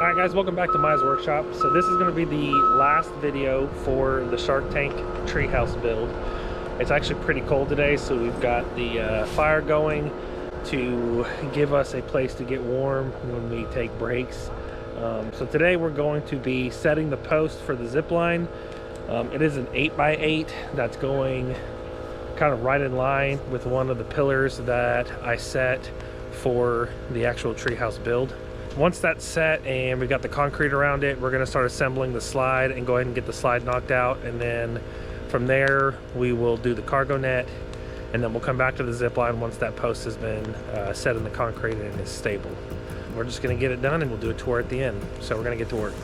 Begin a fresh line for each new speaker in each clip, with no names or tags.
Alright guys, welcome back to Mize Workshop. So this is going to be the last video for the Shark Tank treehouse build. It's actually pretty cold today, so we've got the fire going to give us a place to get warm when we take breaks. So today we're going to be setting the post for the zip line. It is an 8x8 that's going kind of right in line with one of the pillars that I set for the actual treehouse build. Once that's set and we got the concrete around it, we're going to start assembling the slide and go ahead and get the slide knocked out, and then from there we will do the cargo net, and then we'll come back to the zip line once that post has been set in the concrete and is stable. We're just going to get it done and we'll do a tour at the end. So we're going to get to work.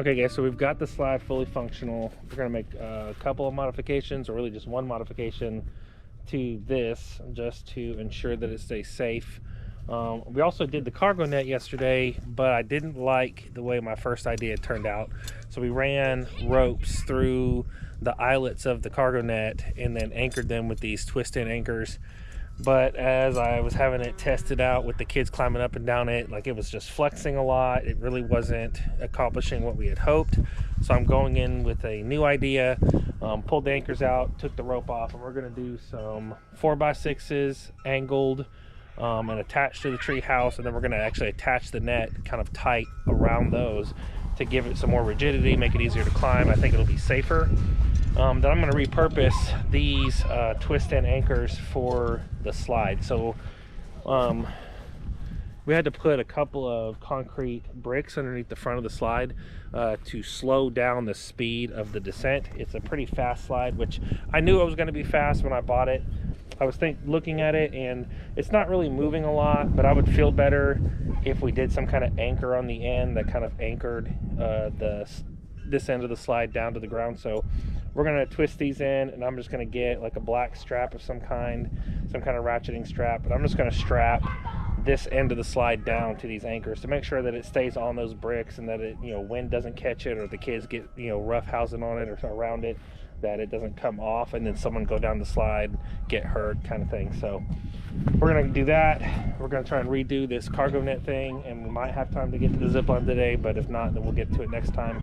Okay guys, so we've got the slide fully functional. We're gonna make a couple of modifications, or really just one modification to this, just to ensure that it stays safe. We also did the cargo net yesterday, but I didn't like the way my first idea turned out. So we ran ropes through the eyelets of the cargo net and then anchored them with these twist-in anchors. But as I was having it tested out with the kids climbing up and down it, like, it was just flexing a lot. It really wasn't accomplishing what we had hoped. So I'm going in with a new idea. Pulled the anchors out, took the rope off, and we're going to do some 4x6s angled and attached to the tree house, and then we're going to actually attach the net kind of tight around those to give it some more rigidity, make it easier to climb. I think it'll be safer. Then I'm going to repurpose these twist-in anchors for the slide. So we had to put a couple of concrete bricks underneath the front of the slide to slow down the speed of the descent. It's a pretty fast slide, which I knew it was going to be fast when I bought it. I was looking at it, and it's not really moving a lot, but I would feel better if we did some kind of anchor on the end that kind of anchored this end of the slide down to the ground. So we're going to twist these in, and I'm just going to get like a black strap of some kind of ratcheting strap, but I'm just going to strap this end of the slide down to these anchors to make sure that it stays on those bricks, and that it, wind doesn't catch it, or the kids get, rough housing on it or around it, that it doesn't come off and then someone go down the slide, get hurt, kind of thing. So we're going to do that. We're going to try and redo this cargo net thing, and we might have time to get to the zip line today, but if not, then we'll get to it next time.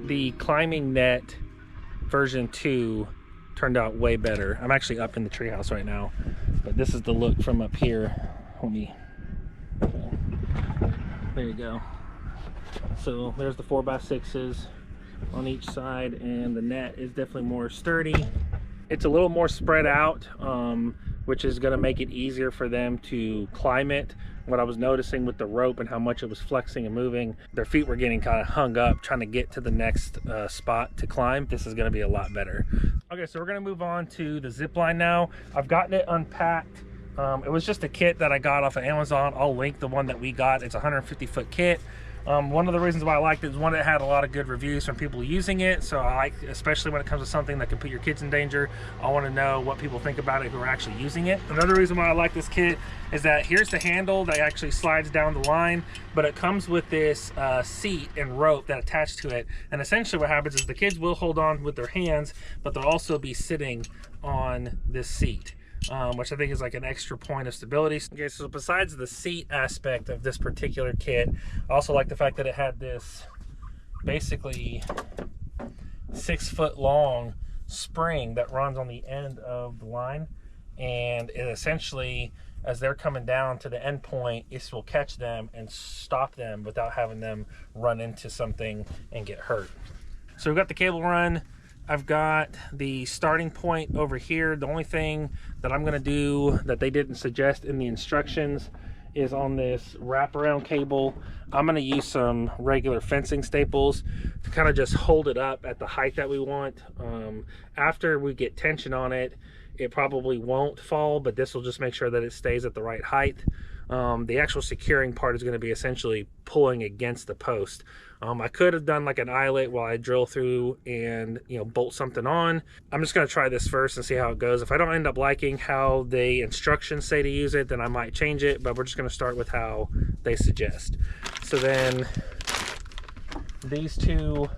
the climbing net version 2 turned out way better. I'm actually up in the treehouse right now, but this is the look from up here. Let me, there you go. So there's the 4x6s on each side, and the net is definitely more sturdy. It's a little more spread out, which is going to make it easier for them to climb it. What I was noticing with the rope and how much it was flexing and moving, their feet were getting kind of hung up trying to get to the next spot to climb. This is going to be a lot better. Okay, so we're going to move on to the zip line now. I've gotten it unpacked. It was just a kit that I got off of Amazon. I'll link the one that we got. It's a 150-foot kit. One of the reasons why I liked it is one, it had a lot of good reviews from people using it. So I like, especially when it comes to something that can put your kids in danger, I want to know what people think about it who are actually using it. Another reason why I like this kit is that here's the handle that actually slides down the line, but it comes with this seat and rope that attached to it. And essentially what happens is the kids will hold on with their hands, but they'll also be sitting on this seat. Which I think is like an extra point of stability. Okay, so besides the seat aspect of this particular kit, I also like the fact that it had this basically 6-foot long spring that runs on the end of the line, and it essentially, as they're coming down to the end point, it will catch them and stop them without having them run into something and get hurt. So we've got the cable run. I've got the starting point over here. The only thing that I'm gonna do that they didn't suggest in the instructions is on this wraparound cable, I'm gonna use some regular fencing staples to kind of just hold it up at the height that we want. After we get tension on it, it probably won't fall, but this will just make sure that it stays at the right height. The actual securing part is going to be essentially pulling against the post. I could have done like an eyelet while I drill through and, you know, bolt something on. I'm just going to try this first and see how it goes. If I don't end up liking how the instructions say to use it, then I might change it, but we're just going to start with how they suggest. So then these two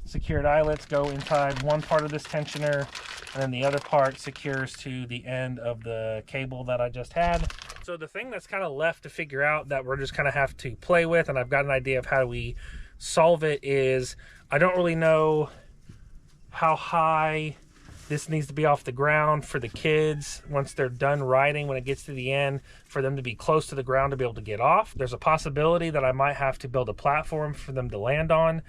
secured eyelets go inside one part of this tensioner, and then the other part secures to the end of the cable that I just had. So the thing that's kind of left to figure out that we're just kind of have to play with, and I've got an idea of how we solve it, is I don't really know how high this needs to be off the ground for the kids once they're done riding. When it gets to the end, for them to be close to the ground to be able to get off. There's a possibility that I might have to build a platform for them to land on.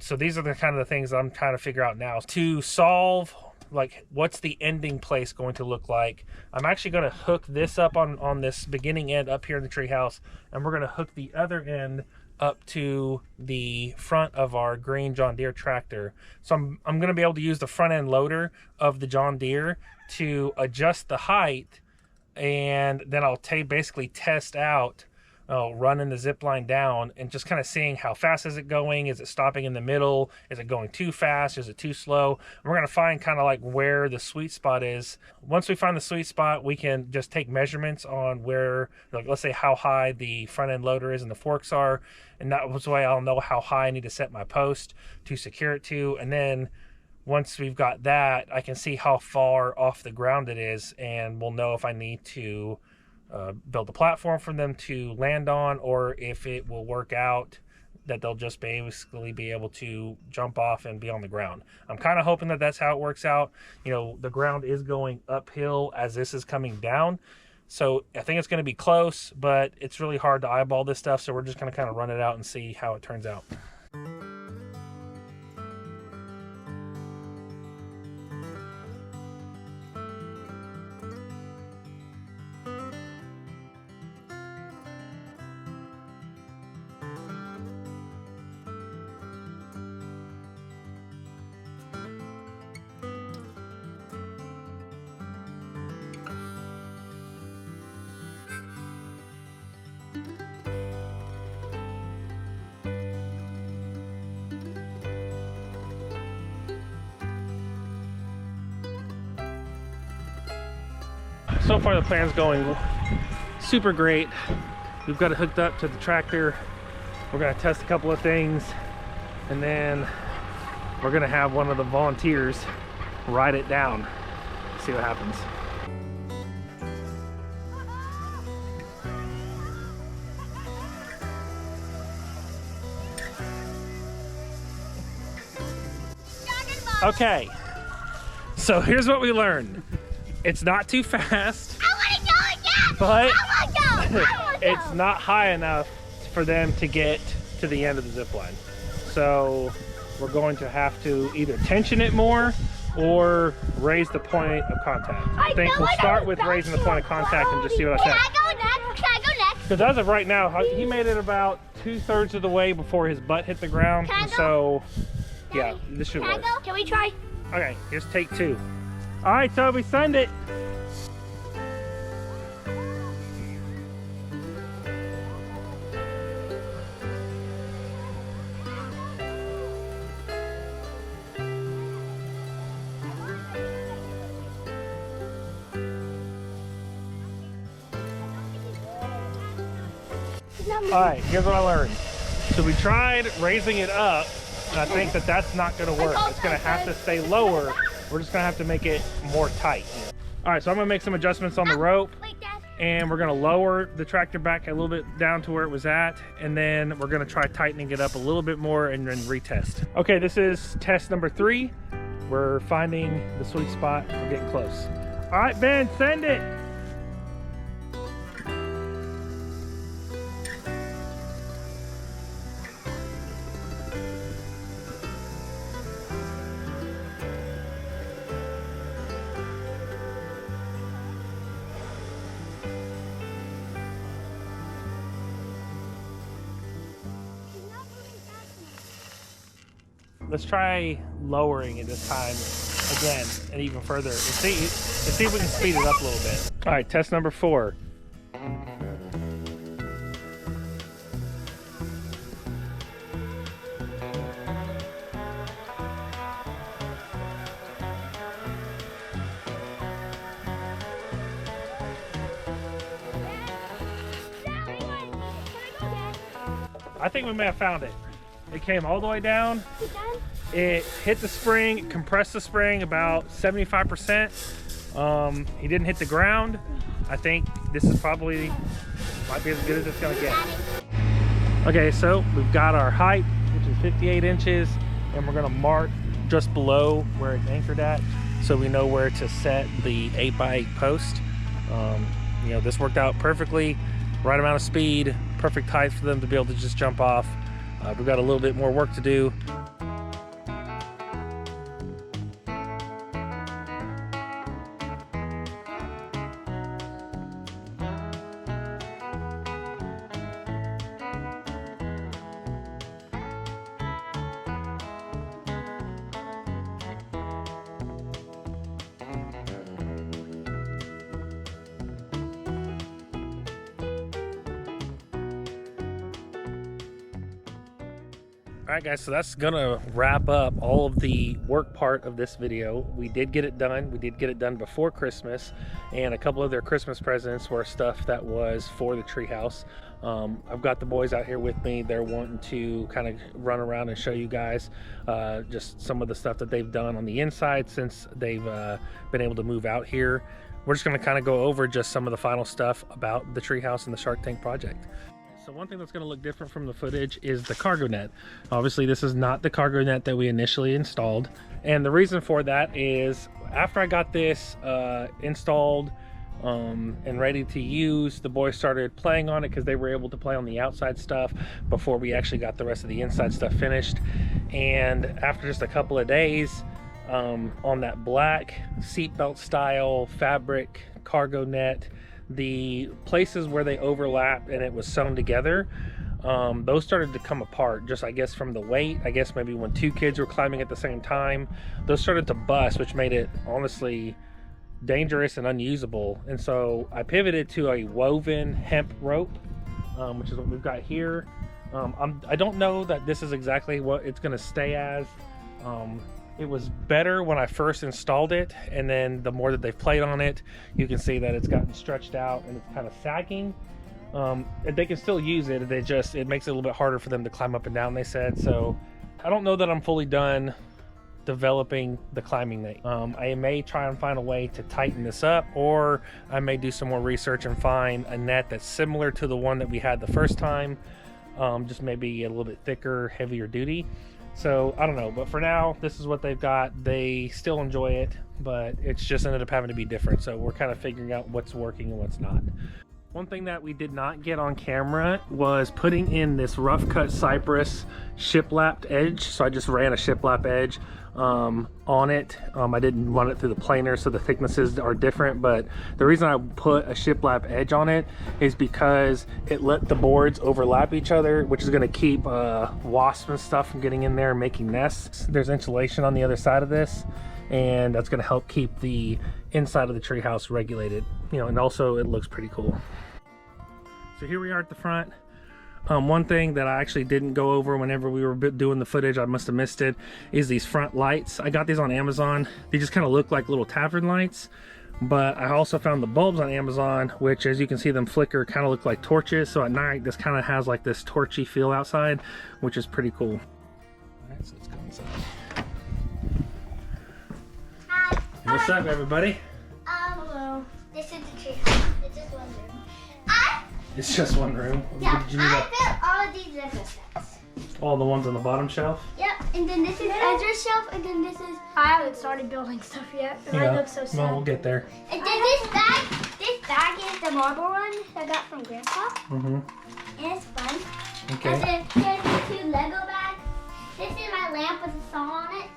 So these are the kind of the things I'm trying to figure out now to solve, like what's the ending place going to look like. I'm actually going to hook this up on this beginning end up here in the treehouse, and we're going to hook the other end up to the front of our green John Deere tractor. So I'm going to be able to use the front end loader of the John Deere to adjust the height, and then I'll basically test out running the zip line down and just kind of seeing how fast is it going. Is it stopping in the middle? Is it going too fast? Is it too slow? And we're going to find kind of like where the sweet spot is. Once we find the sweet spot, we can just take measurements on where, like, let's say how high the front end loader is and the forks are, and that was the way I'll know how high I need to set my post to secure it to. And then once we've got that, I can see how far off the ground it is, and we'll know if I need to build a platform for them to land on, or if it will work out that they'll just basically be able to jump off and be on the ground. I'm kind of hoping that that's how it works out. You know, the ground is going uphill as this is coming down, so I think it's going to be close, but it's really hard to eyeball this stuff, so we're just going to kind of run it out and see how it turns out. So far the plan's going super great. We've got it hooked up to the tractor. We're gonna test a couple of things, and then we're gonna have one of the volunteers ride it down, see what happens. Okay, so here's what we learned. It's not too fast, but it's not high enough for them to get to the end of the zip line. So we're going to have to either tension it more or raise the point of contact. I think we'll start with raising the point of contact and just see what I say.
Can I go next? Can I go next?
Because as of right now, he made it about 2/3 of the way before his butt hit the ground. And so, yeah, this should work.
Can we try?
Okay, here's take 2. All right, Toby, send it. All right, here's what I learned. So we tried raising it up, and I think that that's not gonna work. It's gonna have to stay lower. We're just gonna have to make it more tight. All right, so I'm gonna make some adjustments on the rope, and we're gonna lower the tractor back a little bit down to where it was at, and then we're gonna try tightening it up a little bit more and then retest. Okay, this is test number 3. We're finding the sweet spot. We're getting close. All right, Ben, send it. Let's try lowering it this time again and even further and see if we can speed it up a little bit. All right, test number 4. I think we may have found it. It came all the way down. It hit the spring, compressed the spring about 75%. He didn't hit the ground. I think this is probably, might be as good as it's gonna get. Okay, so we've got our height, which is 58 inches, and we're gonna mark just below where it's anchored at, so we know where to set the 8x8 post. You know, this worked out perfectly, right amount of speed, perfect height for them to be able to just jump off. We've got a little bit more work to do. All right, guys, so that's gonna wrap up all of the work part of this video. We did get it done. We did get it done before Christmas, and a couple of their Christmas presents were stuff that was for the treehouse. I've got the boys out here with me. They're wanting to kind of run around and show you guys just some of the stuff that they've done on the inside since they've been able to move out here. We're just gonna kind of go over just some of the final stuff about the treehouse and the Shark Tank project. So one thing that's going to look different from the footage is the cargo net. Obviously, this is not the cargo net that we initially installed. And the reason for that is after I got this installed and ready to use, the boys started playing on it because they were able to play on the outside stuff before we actually got the rest of the inside stuff finished. And after just a couple of days on that black seatbelt style fabric cargo net, the places where they overlapped and it was sewn together, those started to come apart, just I guess from the weight. I guess maybe when 2 kids were climbing at the same time, those started to bust, which made it honestly dangerous and unusable. And so I pivoted to a woven hemp rope, which is what we've got here. I don't know that this is exactly what it's going to stay as. It was better when I first installed it, and then the more that they've played on it, you can see that it's gotten stretched out and it's kind of sagging. And they can still use it. It makes it a little bit harder for them to climb up and down, they said. So I don't know that I'm fully done developing the climbing net. I may try and find a way to tighten this up, or I may do some more research and find a net that's similar to the one that we had the first time, just maybe a little bit thicker, heavier duty. So I don't know, but for now, this is what they've got. They still enjoy it, but it's just ended up having to be different. So we're kind of figuring out what's working and what's not. One thing that we did not get on camera was putting in this rough cut cypress shiplapped edge. So I just ran a shiplap edge on it. I didn't run it through the planer, so the thicknesses are different, but the reason I put a shiplap edge on it is because it let the boards overlap each other, which is going to keep wasps and stuff from getting in there and making nests. There's insulation on the other side of this, and that's going to help keep the inside of the treehouse regulated, you know, and also it looks pretty cool. So here we are at the front. One thing that I actually didn't go over whenever we were doing the footage, I must have missed it, is these front lights. I got these on Amazon. They just kind of look like little tavern lights, but I also found the bulbs on Amazon, which, as you can see them flicker, kind of look like torches. So at night, this kind of has like this torchy feel outside, which is pretty cool. All right, so let's go inside.
Hi.
What's up, everybody?
Hello. This is the tree house. It's just one room.
It's just one room.
Yeah,
Did you need
I built all of these different sets.
all the ones on the bottom shelf?
Yep, and then this is Ezra's shelf, and then this is...
I haven't started building stuff yet, and I look so sad.
Well, we'll get there.
And then this bag is the marble one I got from Grandpa.
Mm-hmm.
And it's fun.
Okay.
And then here's the 2 Lego bags. This is my lamp with a song on it.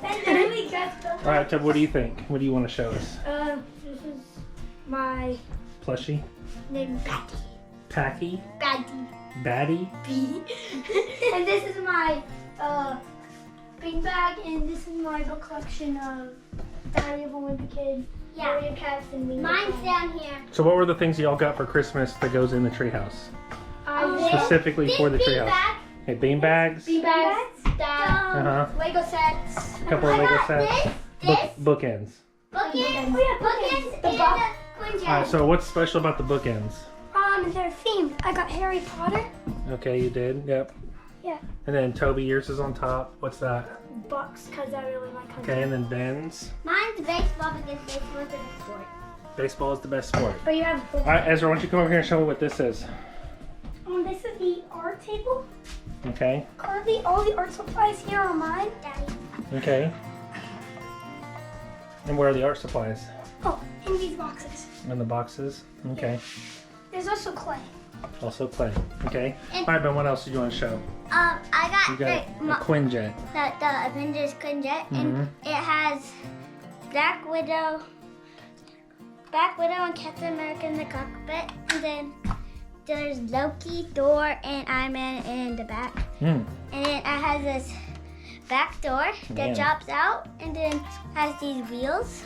And then we just built
All right, Ted, what do you think? What do you want to show us?
This is my
Plushie?
name Patty.
Packy?
Patty.
Batty?
and this is my big bag, and this is my book collection of Diary of a Wimpy Kid,
Yeah.
Warrior Cats, and me.
Mine's down here.
So what were the things y'all got for Christmas that goes in the treehouse?
I
Specifically
This
for the
big
treehouse.
bag,
Okay, bean bags?
big bags,
Uh-huh.
Lego sets.
A couple
I
of Lego
got
sets.
this,
Bookends.
bookends,
Oh, yeah,
bookends,
the
and
box.
the Quinjet.
All right, so what's special about the bookends?
They're themed. I got Harry Potter.
Okay, you did. Yep.
Yeah.
And then Toby, yours is on top. What's that?
Bucks, because I really like hunting.
Okay, and then Ben's.
Mine's baseball because baseball is a sport.
Baseball is the best sport.
But you have
All right, Ezra, why don't you come over here and show me what this is?
This is the art table.
Okay.
Currently, all the art supplies here are mine.
Daddy.
Okay. And where are the art supplies?
Oh, in these boxes.
In the boxes? Okay.
There's also clay.
Also clay. Okay.
And-
All right, Ben, what else did you want to show?
I
You
got
got a Quinjet.
the Avengers Quinjet, and it has Black Widow and Captain America in the cockpit, and then there's Loki, Thor, and Iron Man in the back.
Hmm.
And then it has this back door that
Man.
drops out, and then has these wheels,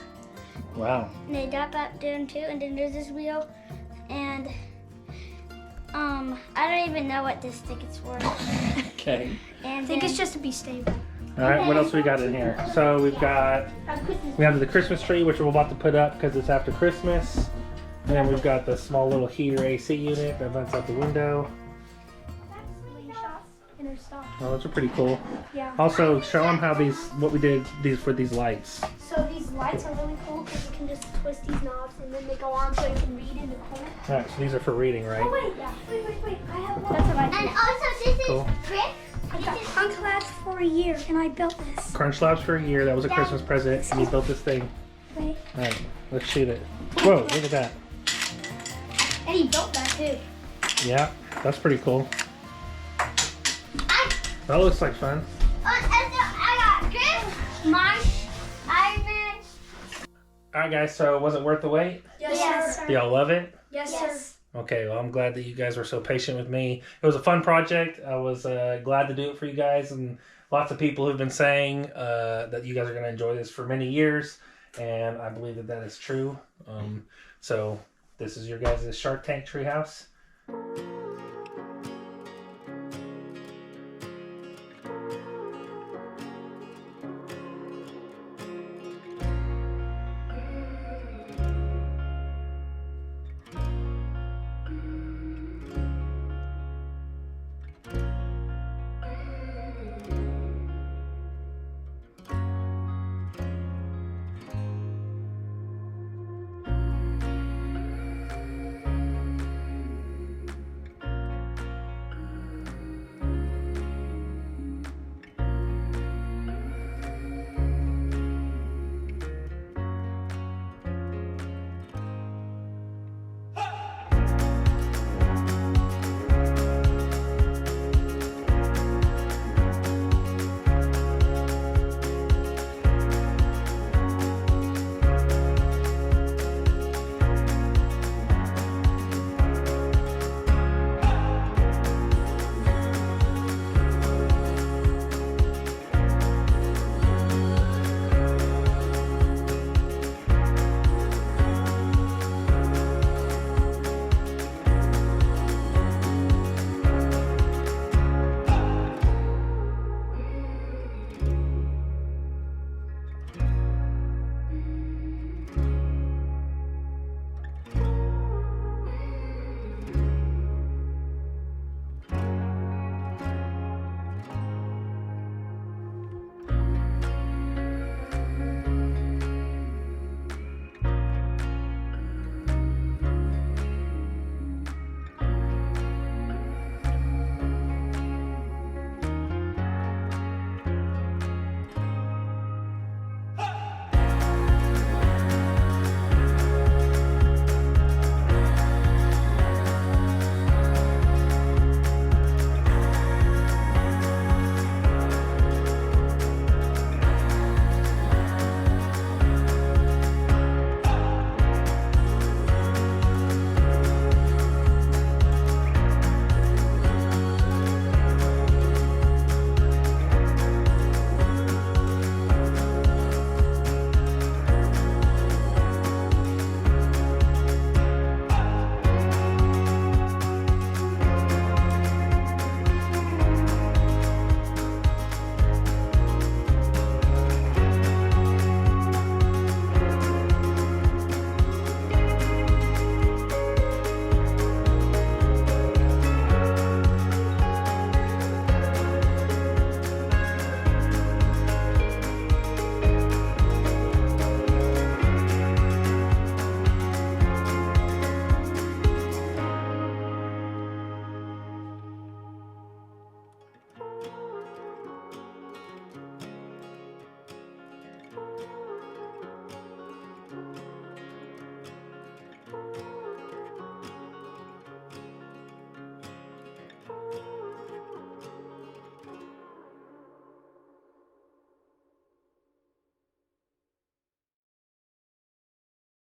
Wow.
and they drop out down too. And then there's this wheel, and I don't even know what this ticket's for.
Okay.
And
I think
then-
it's just to be stable.
All right, what else we got in here? So we've got, we have the Christmas tree, which we're about to put up because it's after Christmas. And then we've got the small little heater AC unit that vents out the window.
Inner stock.
Oh, those are pretty cool.
Yeah.
Also, show them how what we did for these lights.
So these lights are really cool because you can just twist these knobs and then they go on so you can read in the corner.
All right, so these are for reading, right?
Oh wait, yeah. Wait. I have one. That's what I
And
did.
also this is
Cool.
Chris.
I got Punk Labs for a year and I built this.
Crunch Labs for a year. That was a Christmas present, and you built this thing.
Wait.
All right, let's shoot it. Whoa, look at that.
And he built that too.
Yeah, that's pretty cool. That looks like fun.
I got Chris, Marsh, Iron Man.
All right, guys, so was it worth the wait?
Yes,
sir.
Do y'all love it?
Yes, sir.
Okay, well, I'm glad that you guys were so patient with me. It was a fun project. I was glad to do it for you guys, and lots of people have been saying that you guys are going to enjoy this for many years, and I believe that that is true. So this is your guys' Shark Tank Treehouse.